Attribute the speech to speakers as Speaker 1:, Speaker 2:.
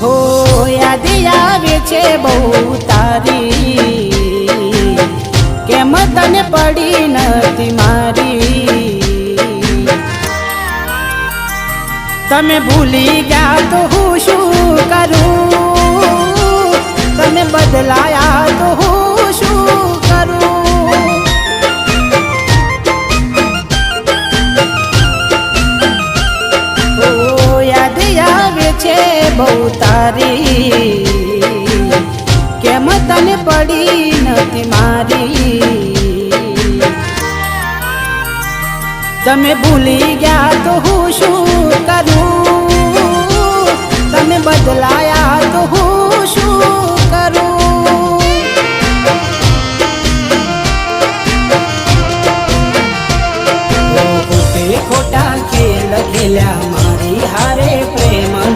Speaker 1: હો યાદ આવે છે બહુ તારી, કેમ તને પડી નથી મારી। તમે ભૂલી ગયા તો હું શું કરું, તમે બદલાયા તો હું શું કરું। ઓ યાદ આવે છે બહુ તારી, કેમ તને પડી નથી મારી। તમે ભૂલી ગયા તો હું શું કરું,